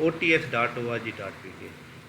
ots.org.pk।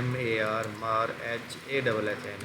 MAR MARHASSN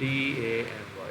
DAMY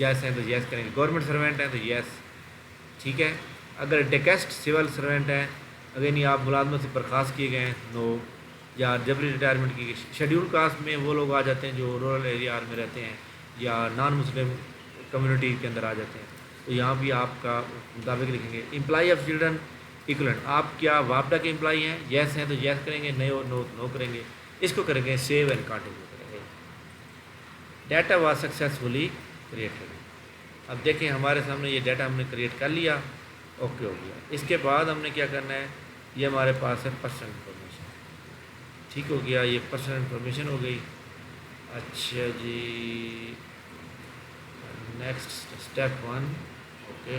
یس ہیں تو یس کریں گے، گورنمنٹ سروینٹ ہیں تو یس، ٹھیک ہے. اگر ڈیکسٹ سول سروینٹ ہیں، اگر نہیں آپ ملازمت سے برخاست کیے گئے ہیں، نو. یا جبری ریٹائرمنٹ کی گئی. شیڈیول کاسٹ میں وہ لوگ آ جاتے ہیں جو رورل ایریا میں رہتے ہیں یا نان مسلم کمیونٹی کے اندر آ جاتے ہیں، تو یہاں بھی آپ کا مطابق لکھیں گے. امپلائی آف چلڈرن ایکولنٹ، آپ کیا وابڈا کے امپلائی ہیں؟ یس ہیں تو یس کریں گے، نو نو نو کریں گے. اس کو کریں گے سیو اینڈ کنٹینیو کریں گے. Data was successfully created. اب دیکھیں ہمارے سامنے یہ ڈیٹا ہم نے کریٹ کر لیا، اوکے ہو گیا. اس کے بعد ہم نے کیا کرنا ہے، یہ ہمارے پاس ہے پرسنل انفارمیشن، ٹھیک ہو گیا. یہ پرسنل انفارمیشن ہو گئی. اچھا جی، نیکسٹ اسٹیپ 1، اوکے.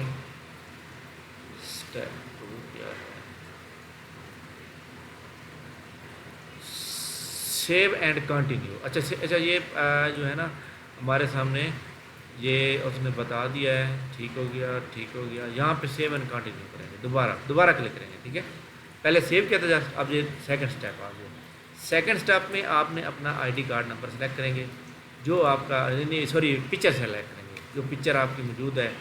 اسٹیپ 2 کیا ہے؟ Save and continue. اچھا یہ جو ہے نا ہمارے سامنے یہ اس نے بتا دیا ہے، ٹھیک ہو گیا ٹھیک ہو گیا. یہاں پہ سیو اینڈ کنٹینیو کریں گے، دوبارہ کلک کریں گے، ٹھیک ہے. پہلے سیو کیا تھا، اب یہ سیکنڈ اسٹیپ آ گیا. سیکنڈ اسٹیپ میں آپ نے اپنا آئی ڈی کارڈ نمبر سلیکٹ کریں گے، جو آپ کا سوری پکچر سلیکٹ کریں گے، جو پکچر آپ کی موجود ہے،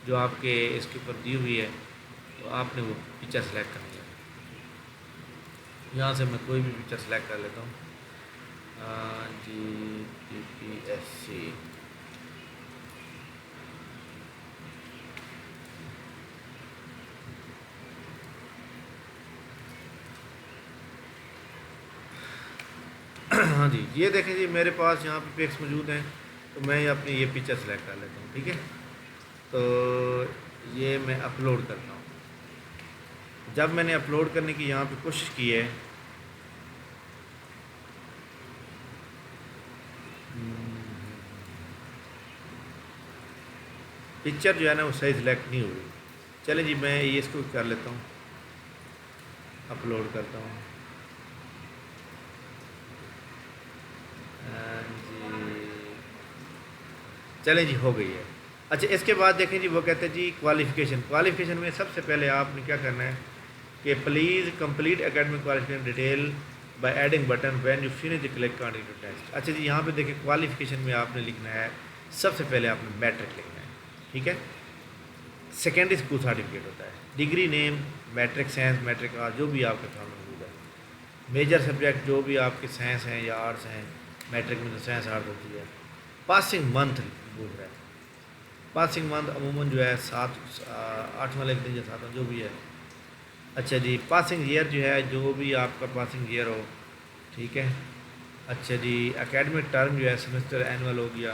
جو آپ کے اس کے اوپر دی ہوئی ہے، تو آپ نے وہ پکچر سلیکٹ کرنی ہے. یہاں سے میں کوئی بھی پکچر سلیکٹ کر لیتا ہوں. جی پی پی ایس سی، ہاں جی یہ دیکھیں جی میرے پاس یہاں پہ پکس موجود ہیں، تو میں اپنی یہ پکچر سلیکٹ کر لیتا ہوں، ٹھیک ہے. تو یہ میں اپلوڈ کرتا ہوں. جب میں نے اپلوڈ کرنے کی یہاں پہ کوشش کی ہے، پکچر جو ہے نا وہ صحیح سلیکٹ نہیں ہوئی. چلیں جی میں یہ اس کو کر لیتا ہوں، اپلوڈ کرتا ہوں. جی چلیں جی ہو گئی ہے. اچھا اس کے بعد دیکھیں جی وہ کہتے ہیں جی کوالیفیکیشن میں سب سے پہلے آپ نے کیا کرنا ہے کہ please complete academic qualification detail by adding button when you finish click continue test. اچھا جی یہاں پہ دیکھیں کوالیفیکیشن میں آپ نے لکھنا ہے، سب سے پہلے آپ نے میٹرک لکھنا ہے، ٹھیک ہے. سیکنڈری اسکول سرٹیفکیٹ ہوتا ہے، ڈگری نیم، میٹرک سائنس، میٹرک آرٹ، جو بھی آپ کے سامنے موجود ہے. میجر سبجیکٹ جو بھی آپ کے سائنس ہیں یا آرٹس ہیں، میٹرک میں تو سائنس آرٹ ہوتی ہے. پاسنگ منتھ بول رہا ہے، پاسنگ منتھ عموماً جو ہے 8واں لکھ دیں یا 7واں جو بھی ہے. اچھا جی پاسنگ ایئر جو ہے جو بھی آپ کا پاسنگ ایئر ہو، ٹھیک ہے. اچھا جی اکیڈمک ٹرم جو ہے سیمسٹر اینول ہو گیا.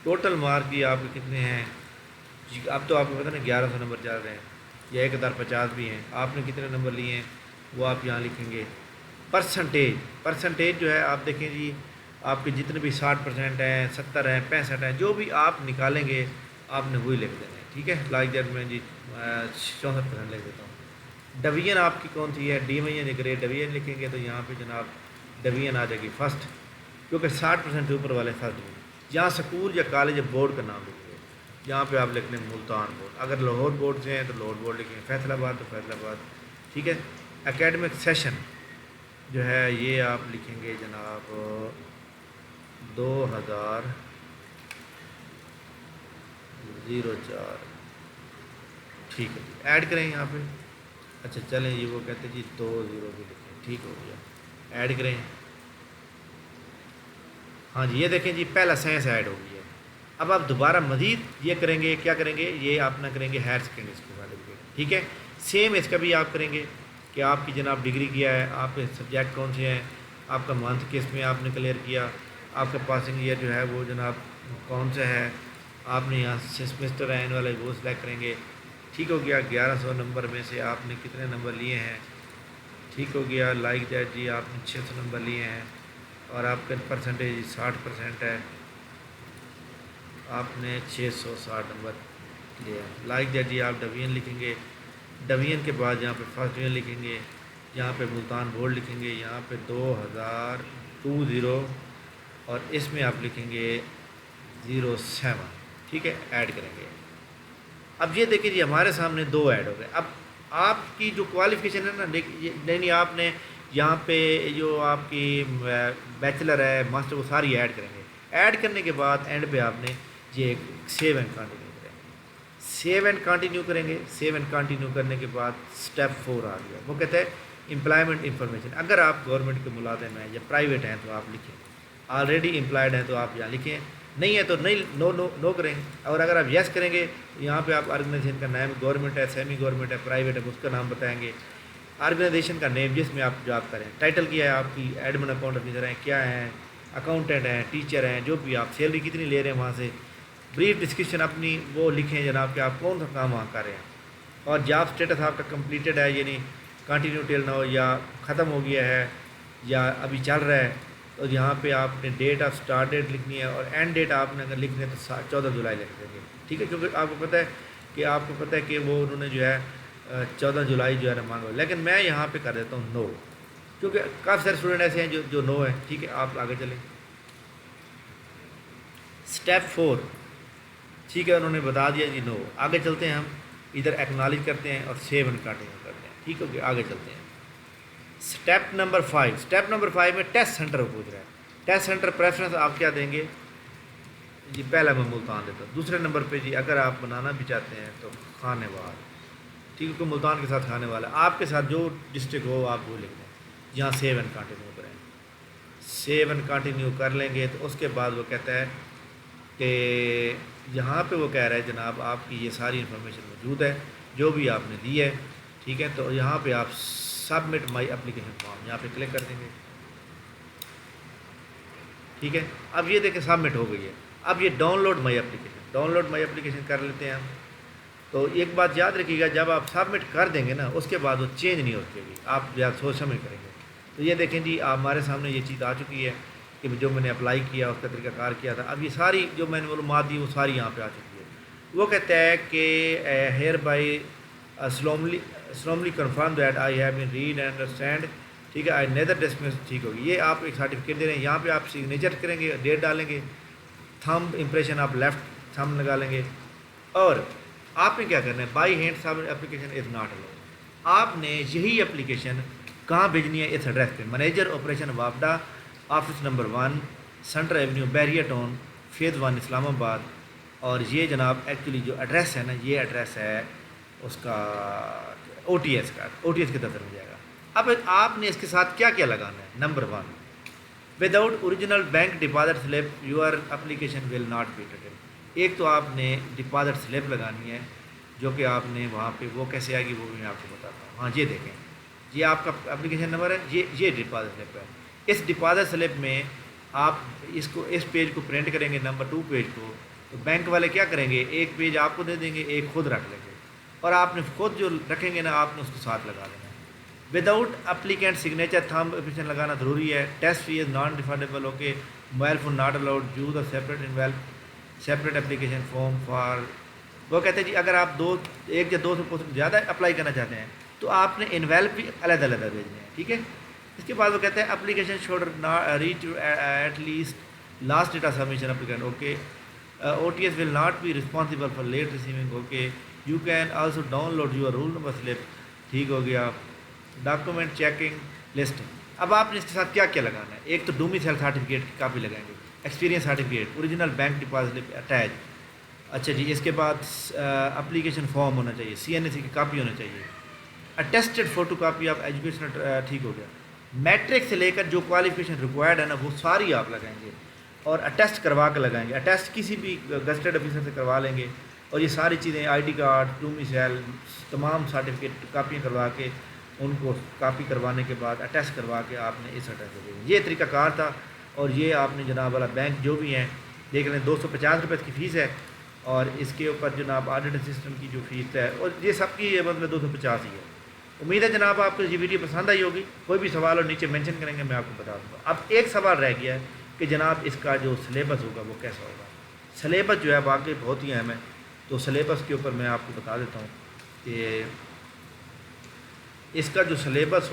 ٹوٹل مارک بھی آپ کے کتنے ہیں جی، اب تو آپ کو پتہ نا 1100 نمبر چل رہے ہیں یا 1050 بھی ہیں، آپ نے کتنے نمبر لیے ہیں وہ آپ یہاں لکھیں گے. پرسنٹیج جو ہے آپ دیکھیں جی، آپ کے جتنے بھی 60% ہیں، 70 ہیں، 65 ہیں، جو بھی آپ نکالیں گے آپ نے وہی لکھ دینا ہے، ٹھیک ہے. لائک دیٹ میں جی 64% لکھ دیتا ہوں. ڈویژن آپ کی کون سی ہے، ڈیویژن گریڈ ڈویژن لکھیں گے تو یہاں پہ جناب ڈویژن آ جائے گی فرسٹ، کیونکہ 60% سے اوپر والے فرسٹ ڈویژن. یہاں سکول یا کالج یا بورڈ کا نام لکھیں گے، یہاں پہ آپ لکھ لیں ملتان بورڈ. اگر لاہور بورڈ سے ہیں تو لاہور بورڈ لکھیں، فیصل آباد تو فیصل آباد، ٹھیک ہے. اکیڈمک سیشن جو ہے یہ آپ لکھیں گے جناب 2004، ٹھیک ہے جی ایڈ کریں یہاں پہ. اچھا چلیں یہ وہ کہتے ہیں جی 20 بھی لکھیں، ٹھیک ہو گیا، ایڈ کریں. ہاں جی یہ دیکھیں جی پہلا سائنس ایڈ ہو گیا ہے. اب آپ دوبارہ مزید یہ کریں گے، کیا کریں گے، یہ آپ نہ کریں گے ہائر سیکنڈری اسکول سرٹیفکیٹ، ٹھیک ہے. سیم اس کا بھی آپ کریں گے کہ آپ کی جناب ڈگری کیا ہے، آپ کے سبجیکٹ کون سے ہیں، آپ کا منتھ کس میں آپ نے کلیئر کیا، آپ کا پاسنگ ایئر جو ہے وہ جناب کون سا ہے، آپ نے یہاں سیمسٹر اینول ہے وہ سلیکٹ کریں گے. ٹھیک ہو گیا. 1100 نمبر میں سے آپ نے کتنے نمبر لیے ہیں، ٹھیک ہو گیا. لائک دیٹ جی آپ نے 600 نمبر لیے ہیں اور آپ کا پرسنٹیج 60% ہے، آپ نے 660 نمبر لیے ہیں. لائک دیٹ جی آپ ڈویژن لکھیں گے، ڈویژن کے بعد یہاں پہ فرسٹ ڈویژن لکھیں گے، یہاں پہ ملتان بورڈ لکھیں گے، یہاں پہ 2020 اور اس میں آپ لکھیں گے 07، ٹھیک ہے. ایڈ کریں گے. اب یہ دیکھیں جی ہمارے سامنے 2 ایڈ ہو گئے. اب آپ کی جو کوالیفیکیشن ہے نا، نہیں آپ نے یہاں پہ جو آپ کی بیچلر ہے، ماسٹر، وہ ساری ایڈ کریں گے. ایڈ کرنے کے بعد اینڈ پہ آپ نے یہ سیو اینڈ کنٹینیو کریں گے. سیو اینڈ کنٹینیو کریں گے. سیو اینڈ کنٹینیو کرنے کے بعد اسٹیپ 4 آ گیا. وہ کہتا ہے امپلائمنٹ انفارمیشن. اگر آپ گورنمنٹ کے ملازم ہیں یا پرائیویٹ ہیں تو آپ لکھیں. آلریڈی امپلائڈ ہیں تو آپ یہاں لکھیں. نہیں ہے تو نہیں نو کریں. اور اگر آپ یس کریں گے یہاں پہ آپ آرگنائزیشن کا نام گورنمنٹ ہے, سیمی گورنمنٹ ہے, پرائیویٹ ہے, اس کا نام بتائیں گے. آرگنائزیشن کا نیم جس میں آپ جاب کریں. ٹائٹل کیا ہے آپ کی, ایڈمن اکاؤنٹ آفیسر ہیں, کیا ہیں, اکاؤنٹنٹ ہیں, ٹیچر ہیں, جو بھی آپ سیلری کتنی لے رہے ہیں وہاں سے. بریف ڈسکرپشن اپنی وہ لکھیں جناب کہ آپ کون سا کام وہاں کر رہے ہیں. اور جاب اسٹیٹس آپ کا کمپلیٹڈ ہے, یعنی کنٹینیو ٹیل نہ ہو یا ختم ہو گیا ہے یا ابھی چل رہا ہے. تو یہاں پہ آپ نے ڈیٹ آف اسٹارٹ ڈیٹ لکھنی ہے اور اینڈ ڈیٹ آپ نے اگر لکھنی ہے تو 14 جولائی لکھ دیں گے. ٹھیک ہے, کیونکہ آپ کو پتہ ہے کہ وہ انہوں نے جو ہے 14 جولائی جو ہے نا مانگا. لیکن میں یہاں پہ کر دیتا ہوں نو, کیونکہ کافی سارے اسٹوڈنٹ ایسے ہیں جو نو ہیں. ٹھیک ہے, آپ آگے چلیں. اسٹیپ 4. ٹھیک ہے, انہوں نے بتا دیا جی نو. آگے چلتے ہیں, ہم ادھر ایکنالج کرتے ہیں اور سیو اینڈ کنٹینیو کرتے ہیں. ٹھیک ہے, آگے چلتے ہیں. Step number 5. اسٹیپ نمبر 5 میں ٹیسٹ سینٹر پوچھ رہا ہے. ٹیسٹ سینٹر پریفرنس آپ کیا دیں گے جی؟ پہلا میں ملتان دیتا ہوں. دوسرے نمبر پہ جی اگر آپ بنانا بھی چاہتے ہیں تو خانے وال. ٹھیک ہے, کوئی ملتان کے ساتھ کھانے والا, آپ کے ساتھ جو ڈسٹرکٹ ہو آپ وہ لکھ دیں. یہاں سیو اینڈ کنٹینیو کریں. سیو اینڈ کنٹینیو کر لیں گے تو اس کے بعد وہ کہتا ہے کہ یہاں پہ وہ کہہ رہا ہے جناب آپ کی یہ ساری انفارمیشن موجود ہے جو بھی آپ نے دی ہے. ٹھیک ہے, تو یہاں پہ آپ سبمٹ مائی اپلیکیشن فارم یہاں پہ کلک کر دیں گے. ٹھیک ہے, اب یہ دیکھیں سبمٹ ہو گئی ہے. اب یہ ڈاؤن لوڈ مائی اپلیکیشن کر لیتے ہیں ہم. تو ایک بات یاد رکھیے گا, جب آپ سبمٹ کر دیں گے نا اس کے بعد وہ چینج نہیں ہوتی ہوگی, آپ زیادہ سوچ سمجھ کریں گے. تو یہ دیکھیں جی آپ ہمارے سامنے یہ چیز آ چکی ہے کہ جو میں نے اپلائی کیا اس کا طریقہ کار کیا تھا. اب یہ ساری جو میں نے معلومات دی وہ ساری یہاں پہ آ چکی ہے. وہ کہتا ہے کہ hereby solemnly confirm that I have been read and understand. ٹھیک ہے, آئی نیدر ڈسمس. ٹھیک ہوگی, یہ آپ ایک سرٹیفکیٹ دے رہے ہیں. یہاں پہ آپ سگنیچر کریں گے, ڈیٹ ڈالیں گے, تھمب امپریشن آپ لیفٹ تھمب لگا لیں گے. اور آپ نے کیا کرنا ہے, by hand submit application is not allowed. آپ نے یہی اپلیکیشن کہاں بھیجنی ہے؟ اس ایڈریس پہ, مینیجر آپریشن وابڈا, office number 1, centre avenue, Bahria town, phase 1, Islamabad. اور یہ جناب ایکچولی جو ایڈریس ہے نا, یہ ایڈریس ہے اس کا او ٹی ایس کا. او ٹی ایس کے دفتر میں جائے گا. اب آپ نے اس کے ساتھ کیا کیا لگانا ہے؟ Number 1, without original bank deposit slip your application will not be taken. ایک تو آپ نے ڈپازٹ سلپ لگانی ہے جو کہ آپ نے وہاں پہ, وہ کیسے آئے گی وہ بھی میں آپ کو بتاتا ہوں. ہاں یہ دیکھیں, یہ آپ کا اپلیکیشن نمبر ہے, یہ ڈپازٹ سلپ ہے. اس ڈپازٹ سلپ میں آپ اس پیج کو پرنٹ کریں گے, نمبر 2 پیج کو. تو بینک والے کیا کریں گے, ایک پیج آپ کو دے دیں گے, ایک خود رکھ لیں گے. اور آپ نے خود جو رکھیں گے نا آپ نے اس کو ساتھ لگا دینا ہے. Without applicant signature thumb application لگانا ضروری ہے. Test fee is non refundable. Okay, mobile phone not allowed. Use a separate application form for. وہ کہتے ہیں جی اگر آپ ایک یا دو سے زیادہ اپلائی کرنا چاہتے ہیں تو آپ نے انویلپ بھی علیحدہ بھیجنے ہیں. ٹھیک ہے, اس کے بعد وہ کہتے ہیں application should reach at least last data submission applicant. Okay, O T S will not be responsible for late receiving. Okay, you can also download your roll number slip. ٹھیک ہو گیا. Document checking list. اب آپ نے اس کے ساتھ کیا کیا لگانا ہے؟ ایک تو ڈومی سیل سرٹیفکیٹ کی کاپی لگائیں گے, experience certificate, original bank deposit slip attach. اچھا جی, اس کے بعد اپلیکیشن فارم ہونا چاہیے, سی این ای سی کی کاپی ہونا چاہیے, attested photo copy of education. ٹھیک ہو گیا. میٹرک سے لے کر جو کوالیفیکیشن ریکوائرڈ ہے نا وہ ساری آپ لگائیں گے اور اٹیسٹ کروا کے لگائیں گے. اٹیسٹ کسی بھی گزٹڈ آفیسر سے کروا لیں گے. اور یہ ساری چیزیں I D card, domicile, تمام سرٹیفکیٹ کاپیاں کروا کے ان کو کاپی کروانے کے بعد اٹیسٹ کروا کے آپ نے اس ایڈریس پہ بھیجنا. یہ طریقہ کار تھا. اور یہ آپ نے جناب والا بینک جو بھی ہیں دیکھ لیں, 250 روپے کی فیس ہے. اور اس کے اوپر جناب آڈٹ اسسٹنٹ کی جو فیس ہے, اور یہ سب کی مطلب 250 ہی ہے. امید ہے جناب آپ کو یہ ویڈیو پسند آئی ہوگی. کوئی بھی سوال اور نیچے مینشن کریں گے, میں آپ کو بتا دوں گا. اب ایک سوال رہ گیا ہے کہ جناب اس کا جو سلیبس ہوگا وہ کیسا ہوگا. سلیبس جو ہے واقعی بہت ہی اہم ہے. تو سلیبس کے اوپر میں آپ کو بتا دیتا ہوں کہ اس کا جو سلیبس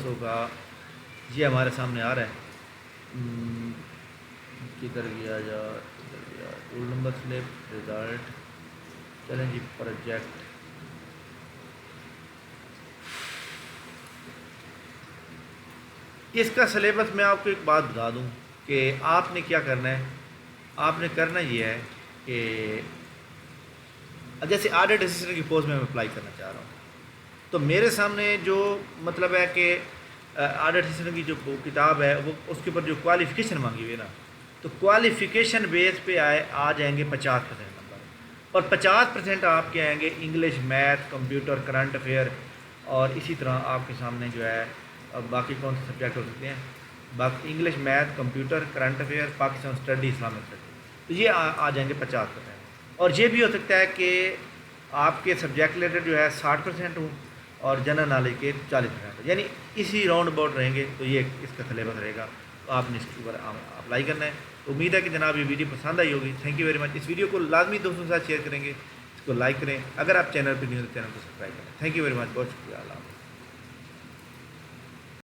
ہوگا یہ ہمارے سامنے آ رہا ہے. کدھر گیا رول نمبر سلپ, رزلٹ, چلیں جی, پروجیکٹ. اس کا سلیبس میں آپ کو ایک بات بتا دوں کہ آپ نے کیا کرنا ہے. آپ نے کرنا یہ ہے کہ جیسے آڈٹ اسسٹنٹ کی پوسٹ میں اپلائی کرنا چاہ رہا ہوں، تو میرے سامنے جو مطلب ہے کہ آڈٹ اسسٹنٹ کی جو کتاب ہے وہ اس کے اوپر جو کوالیفیکیشن مانگی ہوئی ہے نا، تو کوالیفیکیشن بیس پہ آ جائیں گے 50% نمبر، اور 50% آپ کے آئیں گے English, math, computer, current affair, اور اسی طرح آپ کے سامنے جو ہے باقی کون سے سبجیکٹ ہو سکتے ہیں، باقی English, math, computer, current affair, Pakistan study, Islamic study, تو یہ آ جائیں گے 50%۔ اور یہ بھی ہو سکتا ہے کہ آپ کے سبجیکٹ ریلیٹڈ جو ہے 60% ہوں اور جنرل نالج کے 40%، یعنی اسی راؤنڈ اباؤٹ رہیں گے، تو یہ اس کا سلیبس رہے گا، تو آپ نے اس کے اوپر اپلائی کرنا ہے۔ امید ہے کہ جناب یہ ویڈیو پسند آئی ہوگی۔ Thank you very much. اس ویڈیو کو لازمی دوستوں کے ساتھ شیئر کریں گے، اس کو لائک کریں، اگر آپ چینل پہ نہیں ہو تو چینل کو سبسکرائب کریں۔ تھینک یو ویری مچ، بہت شکریہ، اللہ حافظ۔